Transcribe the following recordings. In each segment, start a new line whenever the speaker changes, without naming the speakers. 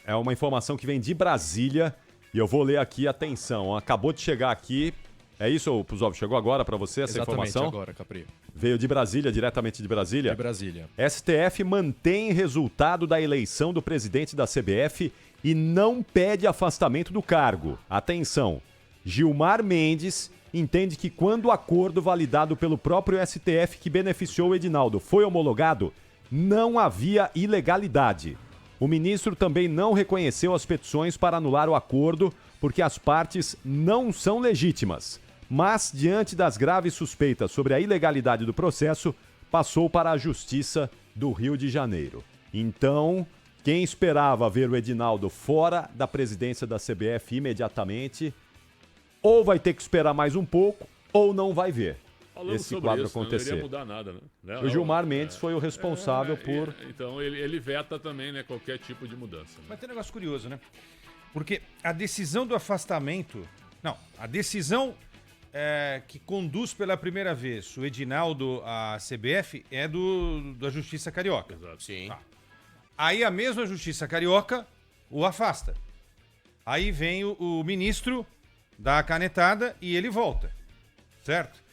É uma informação que vem de Brasília e eu vou ler aqui, atenção, acabou de chegar aqui. É isso, Puzov? Chegou agora para você essa informação?
Exatamente agora, Capri.
Veio de Brasília, diretamente de Brasília?
De Brasília.
STF mantém resultado da eleição do presidente da CBF e não pede afastamento do cargo. Atenção, Gilmar Mendes entende que quando o acordo validado pelo próprio STF que beneficiou o Edinaldo foi homologado, não havia ilegalidade. O ministro também não reconheceu as petições para anular o acordo porque as partes não são legítimas. Mas, diante das graves suspeitas sobre a ilegalidade do processo, passou para a Justiça do Rio de Janeiro. Então, quem esperava ver o Edinaldo fora da presidência da CBF imediatamente, ou vai ter que esperar mais um pouco, ou não vai ver esse quadro acontecer.
Não iria mudar nada, né?
O Gilmar Mendes foi o responsável por...
Então, ele veta também, né, qualquer tipo de mudança.
Mas tem um negócio curioso, né? Porque a decisão do afastamento... Não, a decisão que conduz pela primeira vez o Edinaldo à CBF é da Justiça Carioca.
Exato.
Sim.
Tá. Aí a mesma Justiça Carioca o afasta. Aí vem o ministro, dá a canetada e ele volta. Certo?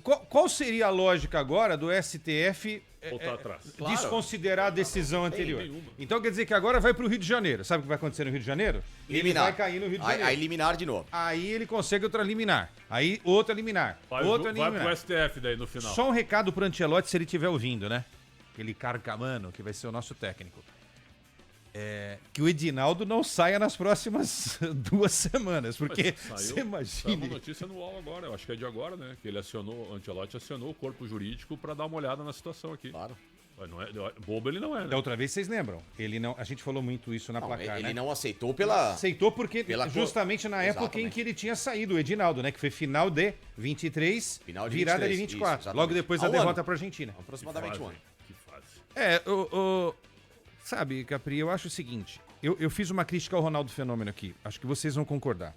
Qual seria a lógica agora do STF
Voltar atrás.
desconsiderar a decisão anterior?
nenhuma.
Então quer dizer que agora vai para o Rio de Janeiro. Sabe o que vai acontecer no Rio de Janeiro?
Liminar.
Ele vai cair no Rio de Janeiro.
Aí liminar de novo.
Aí ele consegue outra liminar. Aí outra liminar. Outra
Vai
liminar.
pro STF daí no final.
Só um recado pro Ancelotti se ele estiver ouvindo, né? Aquele carcamano que vai ser o nosso técnico. Que o Edinaldo não saia nas próximas 2 semanas, porque você
Saiu
imagina.
uma notícia no UOL agora, eu acho que é de agora, né? Que ele o Ancelotti acionou o corpo jurídico para dar uma olhada na situação aqui.
Claro.
Não é, bobo ele não é, né?
Da outra vez vocês lembram? Ele não, a gente falou muito isso na placar,
Ele
né?
não aceitou pela...
Aceitou porque
pela
justamente na época em
Exatamente.
que ele tinha saído, o Edinaldo, né? Que foi final de 23,
Final de
virada
23,
de 24.
isso,
Logo depois da
Há um
derrota
ano.
para a Argentina.
Aproximadamente um ano.
Que fase.
Sabe, Capri, eu acho o seguinte. Eu fiz uma crítica ao Ronaldo Fenômeno aqui. Acho que vocês vão concordar.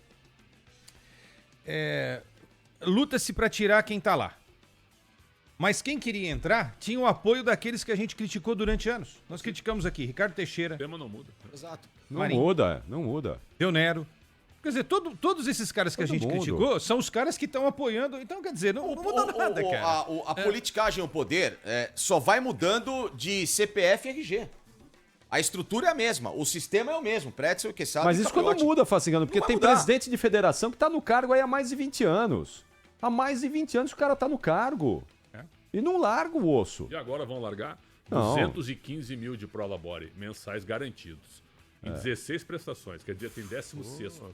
Luta-se para tirar quem tá lá. Mas quem queria entrar tinha o apoio daqueles que a gente criticou durante anos. Nós criticamos aqui Ricardo Teixeira,
O tema não muda.
Exato.
Não
Marinho.
muda, não muda.
Del Nero. Quer dizer, todos esses caras que a
Todo
gente
mundo.
criticou são os caras que estão apoiando. Então, quer dizer, não muda nada, cara.
A politicagem, o poder, só vai mudando de CPF e RG. A estrutura é a mesma, o sistema é o mesmo. Pretzel, Quesada
Mas
e
isso quando
Capriotti.
muda, Facingano, porque
Não vai
tem
mudar.
presidente de federação que tá no cargo aí há mais de 20 anos. Há mais de 20 anos o cara tá no cargo. E não larga o osso.
E agora vão largar
Não.
215 mil de prolabore mensais garantidos. Em 16 prestações, quer dizer, tem 16º.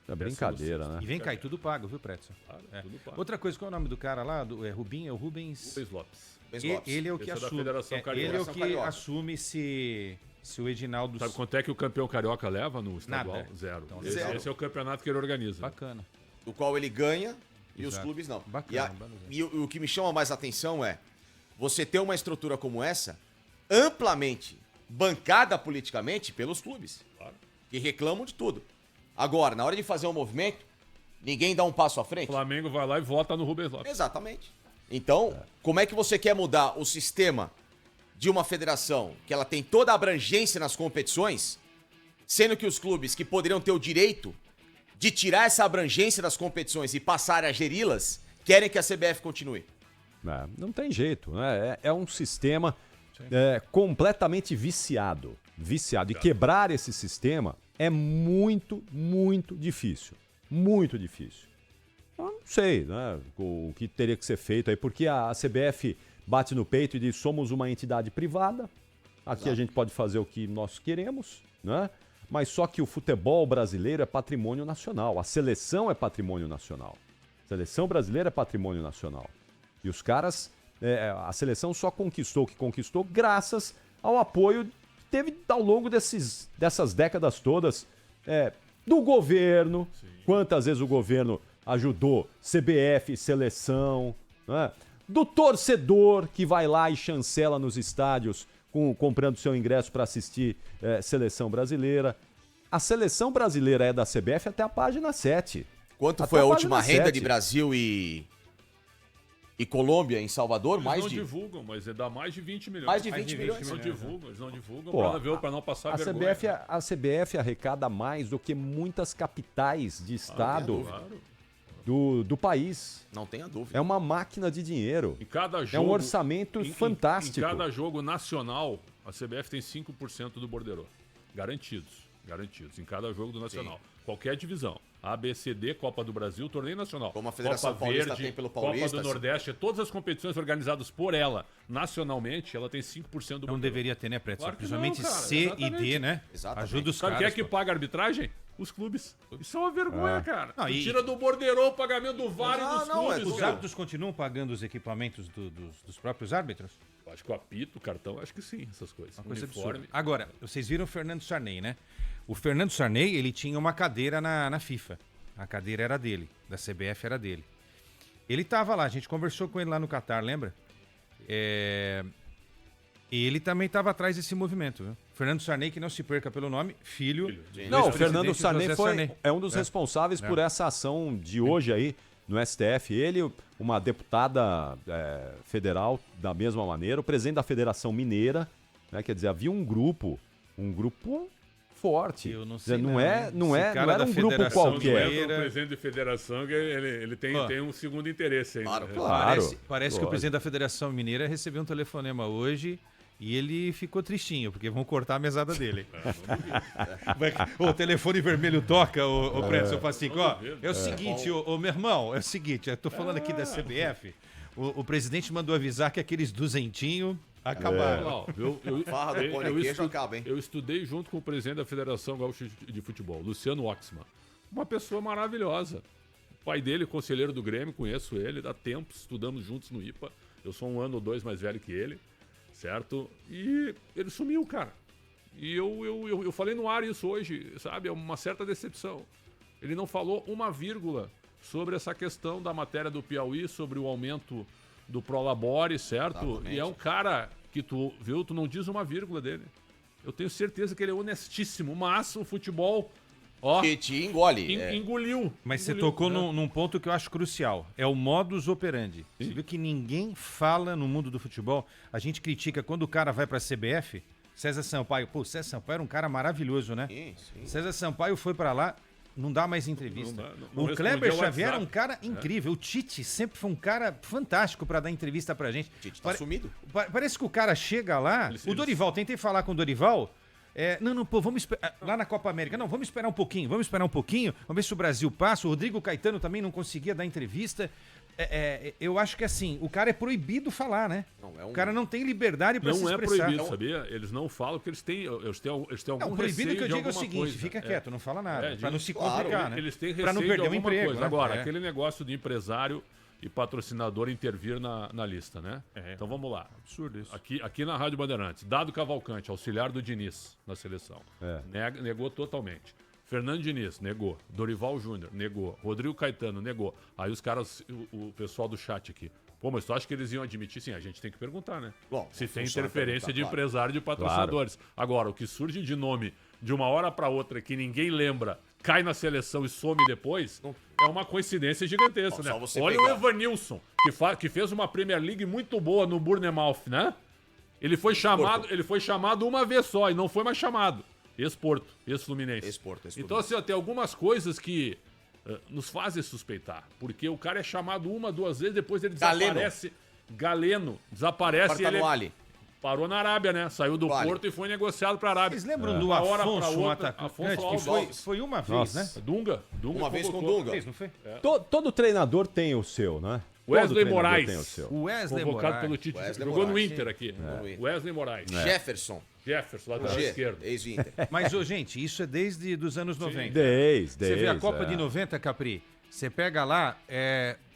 É brincadeira, né?
E vem cá, e tudo pago, viu, Pretzel?
Claro, tudo pago.
Outra coisa, qual é o nome do cara lá? Rubens?
Rubens Lopes.
Ele é o que
Esse é da
assume.
Federação Carioca.
Ele é o que
Carioca.
assume se o Edinaldo.
Sabe quanto é que o campeão carioca leva no estadual?
Nada.
Zero.
Então,
Esse,
zero.
esse é o campeonato que ele organiza.
Bacana.
Do qual ele ganha e os
Exato.
clubes não.
Bacana,
E o que me chama mais atenção é você ter uma estrutura como essa, amplamente bancada politicamente pelos clubes,
Claro.
que reclamam de tudo. Agora, na hora de fazer um movimento, ninguém dá um passo à
O
frente.
Flamengo vai lá e vota no Rubens Lopes.
Exatamente. Então, como é que você quer mudar o sistema de uma federação que ela tem toda a abrangência nas competições, sendo que os clubes que poderiam ter o direito de tirar essa abrangência das competições e passar a geri-las, querem que a CBF continue?
Não tem jeito, né? É um sistema completamente viciado. Viciado. E quebrar esse sistema é muito, muito difícil. Muito difícil. Eu não sei, né? O que teria que ser feito aí, porque a CBF bate no peito e diz: somos uma entidade privada, aqui a gente pode fazer o que nós queremos, né? Mas só que o futebol brasileiro é patrimônio nacional, a seleção é patrimônio nacional. A seleção brasileira é patrimônio nacional. E os caras, a seleção só conquistou o que conquistou graças ao apoio que teve ao longo dessas décadas todas do governo. Sim. Quantas vezes o governo ajudou CBF, seleção, né? Do torcedor que vai lá e chancela nos estádios comprando seu ingresso para assistir seleção brasileira. A seleção brasileira é da CBF até a página 7.
Quanto
Até
foi a
a
última
página
renda
7.
de Brasil e E Colômbia, em Salvador,
Eles
mais
não
de...
divulgam, mas dá mais de 20 milhões.
Mais de 20 milhões.
Eles não divulgam
Pô,
pra não passar
A
vergonha.
CBF arrecada mais do que muitas capitais de estado
Claro.
do país.
Não tenha dúvida.
É uma máquina de dinheiro.
Em cada
É
jogo,
um orçamento fantástico.
Em cada jogo nacional, a CBF tem 5% do borderô. Garantidos. Em cada jogo do Nacional. Qualquer divisão. A, B, C, D, Copa do Brasil, Torneio Nacional.
Como a Federação Paulista tem pelo Paulista,
Copa do Nordeste, todas as competições organizadas por ela, nacionalmente, ela tem 5% do
Não
borderô.
deveria ter, né, Preto?
Claro que
Principalmente
não, cara,
C e
exatamente.
D, né?
Exatamente.
Ajuda os
Sabe
caras.
quem é que
pô.
paga a arbitragem? Os clubes. Isso é uma vergonha, cara.
Não, e-
Tira do borderô o pagamento do VAR e dos clubes.
Os
cara.
árbitros continuam pagando os equipamentos dos próprios árbitros?
Acho que o apito, o cartão, acho que sim, essas coisas.
Uma coisa
Uniforme.
absurda. Agora, vocês viram o Fernando Sarney, né? O Fernando Sarney, ele tinha uma cadeira na FIFA. A cadeira era dele, da CBF era dele. Ele tava lá, a gente conversou com ele lá no Catar, lembra? Ele também estava atrás desse movimento, viu? Fernando Sarney, que não se perca pelo nome, filho.
Sim.
Não, o
ex-presidente
Fernando
José
Sarney
Sarney.
é um dos responsáveis por essa ação de hoje aí no STF. Ele, uma deputada federal da mesma maneira, o presidente da Federação Mineira, né, quer dizer, havia um grupo forte.
Eu não sei
não
não,
é,
hein?
não
Esse
é,
cara
não era
da
um grupo
Federação
qualquer.
Mineira-
O presidente de federação, que ele tem um segundo interesse aí.
Claro,
né?
Claro.
Parece que o
lógico.
presidente da Federação Mineira recebeu um telefonema hoje e ele ficou tristinho, porque vão cortar a mesada dele. O telefone vermelho toca, o Preto, eu falo assim, ó, é o seguinte, ô meu irmão, é o seguinte, eu tô falando aqui da CBF, o presidente mandou avisar que aqueles duzentinhos acabaram.
Não,
Farra do pão de queijo acaba, hein?
Eu estudei junto com o presidente da Federação Gaúcha de Futebol, Luciano Oxman. Uma pessoa maravilhosa. O pai dele, conselheiro do Grêmio, conheço ele, dá tempo, estudamos juntos no IPA. Eu sou 1 ano ou 2 mais velho que ele, certo? E ele sumiu, cara. E eu falei no ar isso hoje, sabe? É uma certa decepção. Ele não falou uma vírgula sobre essa questão da matéria do Piauí, sobre o aumento do Prolabore, certo?
Exatamente.
E é um cara que tu não diz uma vírgula dele. Eu tenho certeza que ele é honestíssimo, mas o futebol, ó,
Que te engole.
engoliu.
Mas você
Engoliu,
tocou
né?
num ponto que eu acho crucial. É o modus operandi. Você viu que ninguém fala no mundo do futebol. A gente critica quando o cara vai pra CBF. César Sampaio. Pô, César Sampaio era um cara maravilhoso, né?
Sim, sim.
César Sampaio foi pra lá, não dá mais entrevista.
Não dá, não
O Kleber
respondia o
Xavier era um
WhatsApp.
cara incrível. O Tite sempre foi um cara fantástico pra dar entrevista pra gente.
Tite tá sumido.
Parece que o cara chega lá.
Eles-
O Dorival, tentei falar com o Dorival. Não, pô, vamos esperar. Lá na Copa América, não, vamos esperar um pouquinho, vamos ver se o Brasil passa. O Rodrigo Caetano também não conseguia dar entrevista. Eu acho que assim, o cara é proibido falar, né?
Não,
O cara não tem liberdade pra se
Não é
expressar.
proibido, sabia? Eles não falam porque eles têm algum
Não, proibido
receio
que eu
de
digo é o
alguma
seguinte,
coisa.
fica quieto, não fala nada,
É,
pra não se
claro,
complicar, né?
Eles têm receio
Pra não perder
de
o
alguma
emprego,
coisa.
né?
Agora,
É.
aquele negócio de empresário e patrocinador intervir na lista, né? Então vamos lá.
Absurdo isso.
Aqui na Rádio Bandeirantes, Dado Cavalcante, auxiliar do Diniz na seleção.
É.
Negou totalmente. Fernando Diniz, negou. Dorival Júnior, negou. Rodrigo Caetano, negou. Aí os caras, o pessoal do chat aqui. Pô, mas tu acha que eles iam admitir? Sim, a gente tem que perguntar, né?
Bom,
Se tem
funciona
interferência
perguntar,
de
claro.
empresário e de patrocinadores. Agora, o que surge de nome de uma hora pra outra que ninguém lembra, cai na seleção e some depois, é uma coincidência gigantesca,
Bom,
né?
só você
Olha
pegar.
o Evanilson, que fez uma Premier League muito boa no Bournemouth, né? Ele foi chamado uma vez só e não foi mais chamado. Ex-Porto, ex-Fluminense.
Ex-Porto,
Então, assim, ó, tem algumas coisas que nos fazem suspeitar. Porque o cara é chamado 1, 2 vezes, depois ele
Galeno.
desaparece. Galeno. Desaparece
Agora
e
tá
ele
no Ali.
parou na Arábia, né? Saiu do
Vale.
Porto e foi negociado pra Arábia.
Vocês lembram do
Uma hora pra
Afonso, um
outra,
atacante,
Afonso
que
Alves.
foi uma vez,
Nossa.
né?
Dunga
Uma vez com
convocou.
Dunga.
Fez, não foi?
Todo treinador tem o seu, né? Todo
Wesley
treinador
Moraes.
tem o seu.
O Wesley
Convocado
Moraes.
pelo Tite.
Wesley
Jogou no
Moraes,
Inter
sim.
aqui.
No Inter.
Wesley Moraes.
Jefferson.
Jefferson, lateral
G,
esquerdo.
ex-Inter.
Mas, ô, gente, isso é desde os anos 90.
Desde.
Você vê a Copa de 90, Capri, você pega lá,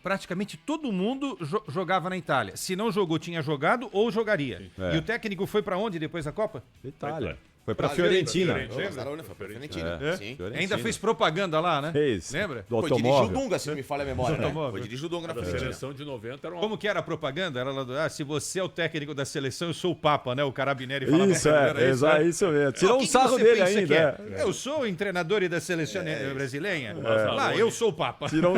praticamente todo mundo jogava na Itália. Se não jogou, tinha jogado ou jogaria.
É.
E o técnico foi pra onde depois da Copa?
Itália. Foi pra
Itália,
Fiorentina.
Fiorentina. Foi pra Fiorentina.
É.
Sim.
Fiorentina.
Ainda fez propaganda lá, né?
Fez.
Lembra?
Do
Foi dirigir o
automóvel.
Dunga, se não me falha a memória, né?
Automóvel.
Foi dirigir o Dunga na
Da
Fiorentina.
seleção de 90 era uma...
Como que era a propaganda? Era lá do, se você é o técnico da seleção, eu sou o Papa, né? O Carabinieri falava.
Isso,
Era
é.
né?
Isso mesmo. Tirou
O
um
que
sarro
você
dele
pensa
ainda.
que é? Eu sou o treinador da seleção brasileira.
É.
Lá, eu sou o Papa.
Tirou um